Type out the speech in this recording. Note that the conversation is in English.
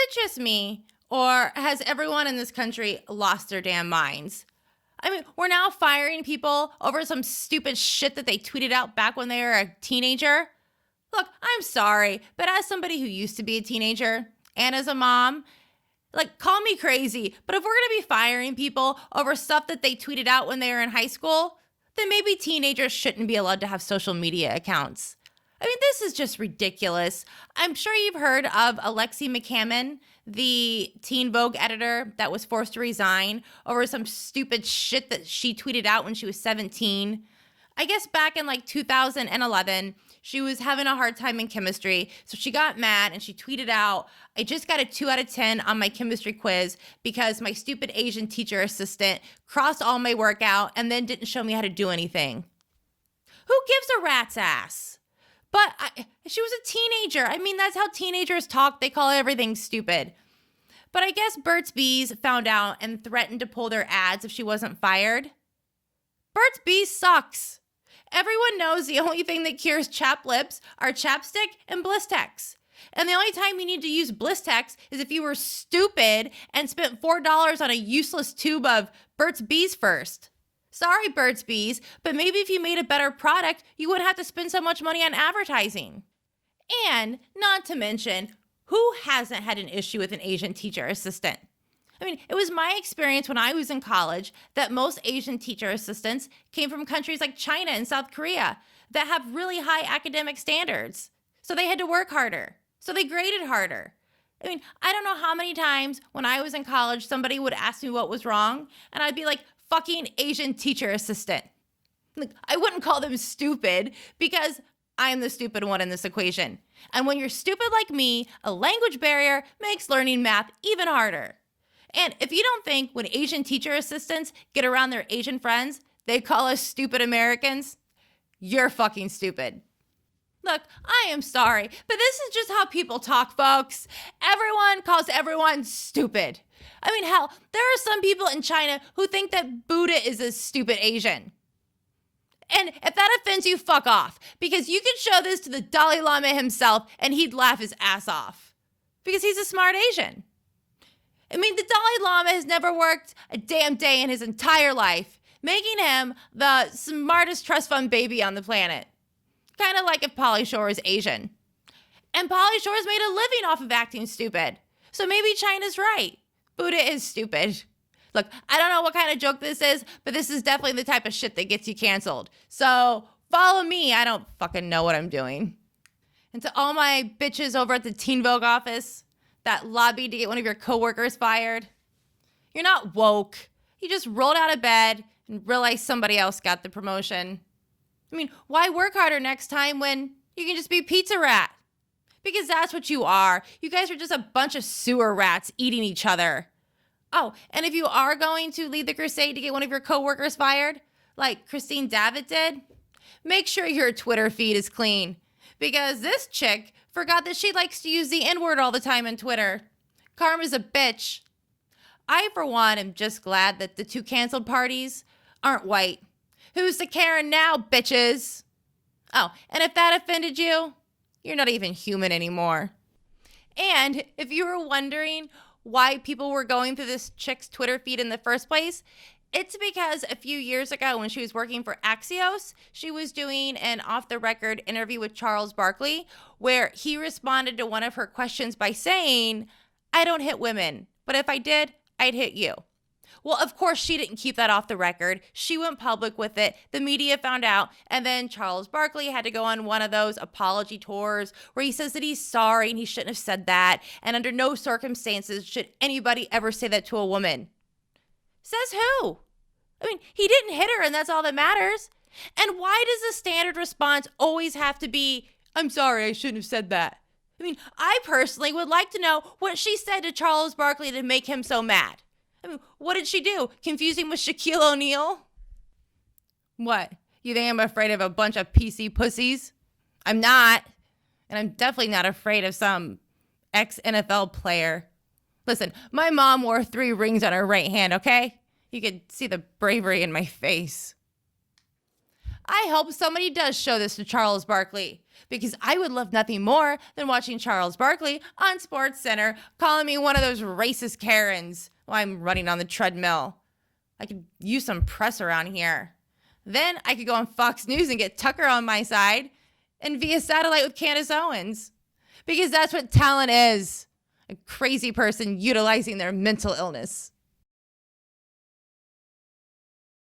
it just me, or has everyone in this country lost their damn minds? I mean, we're now firing people over some stupid shit that they tweeted out back when they were a teenager. Look, I'm sorry, but as somebody who used to be a teenager and as a mom, like, call me crazy, but if we're going to be firing people over stuff that they tweeted out when they were in high school, then maybe teenagers shouldn't be allowed to have social media accounts. I mean, this is just ridiculous. I'm sure you've heard of Alexi Mccammond, the teen Vogue editor that was forced to resign over some stupid shit that she tweeted out when she was 17. I guess back in like 2011, she was having a hard time in chemistry, so she got mad and she tweeted out, "I just got a 2 out of 10 on my chemistry quiz because my stupid Asian teacher assistant crossed all my work out and then didn't show me how to do anything." Who gives a rat's ass? But she was a teenager. I mean, that's how teenagers talk. They call everything stupid. But I guess Burt's Bees found out and threatened to pull their ads if she wasn't fired. Burt's Bees sucks. Everyone knows the only thing that cures chapped lips are chapstick and Blistex. And the only time you need to use Blistex is if you were stupid and spent $4 on a useless tube of Burt's Bees first. Sorry, Burt's Bees, but maybe if you made a better product, you wouldn't have to spend so much money on advertising. And not to mention, who hasn't had an issue with an Asian teacher assistant? I mean, it was my experience when I was in college that most Asian teacher assistants came from countries like China and South Korea that have really high academic standards. So they had to work harder. So they graded harder. I mean, I don't know how many times when I was in college, somebody would ask me what was wrong, and I'd be like, fucking Asian teacher assistant. Like, I wouldn't call them stupid because I'm the stupid one in this equation. And when you're stupid like me, a language barrier makes learning math even harder. And if you don't think when Asian teacher assistants get around their Asian friends, they call us stupid Americans, you're fucking stupid. Look, I am sorry, but this is just how people talk, folks. Everyone calls everyone stupid. I mean, hell, there are some people in China who think that Buddha is a stupid Asian. And if that offends you, fuck off. Because you could show this to the Dalai Lama himself and he'd laugh his ass off. Because he's a smart Asian. I mean, the Dalai Lama has never worked a damn day in his entire life, making him the smartest trust fund baby on the planet. Kind of like if Pauly Shore was Asian. And Pauly Shore's made a living off of acting stupid. So maybe China's right. Buddha is stupid. Look, I don't know what kind of joke this is, but this is definitely the type of shit that gets you canceled. So follow me. I don't fucking know what I'm doing. And to all my bitches over at the Teen Vogue office that lobbied to get one of your coworkers fired, you're not woke. You just rolled out of bed and realized somebody else got the promotion. I mean, why work harder next time when you can just be pizza rat? Because that's what you are. You guys are just a bunch of sewer rats eating each other. Oh, and if you are going to lead the crusade to get one of your coworkers fired, like Christine Davitt did, make sure your Twitter feed is clean. Because this chick forgot that she likes to use the N-word all the time on Twitter. Karma's a bitch. I, for one, am just glad that the two canceled parties aren't white. Who's the Karen now, bitches? Oh, and if that offended you, you're not even human anymore. And if you were wondering why people were going through this chick's Twitter feed in the first place, it's because a few years ago when she was working for Axios, she was doing an off-the-record interview with Charles Barkley where he responded to one of her questions by saying, "I don't hit women, but if I did, I'd hit you." Well, of course, she didn't keep that off the record. She went public with it. The media found out. And then Charles Barkley had to go on one of those apology tours where he says that he's sorry and he shouldn't have said that. And under no circumstances should anybody ever say that to a woman. Says who? I mean, he didn't hit her and that's all that matters. And why does the standard response always have to be, "I'm sorry, I shouldn't have said that"? I mean, I personally would like to know what she said to Charles Barkley to make him so mad. I mean, what did she do? Confuse him with Shaquille O'Neal? What? You think I'm afraid of a bunch of PC pussies? I'm not. And I'm definitely not afraid of some ex-NFL player. Listen, my mom wore 3 rings on her right hand, okay? You could see the bravery in my face. I hope somebody does show this to Charles Barkley, because I would love nothing more than watching Charles Barkley on SportsCenter calling me one of those racist Karens while I'm running on the treadmill. I could use some press around here. Then I could go on Fox News and get Tucker on my side and via satellite with Candace Owens. Because that's what talent is. A crazy person utilizing their mental illness.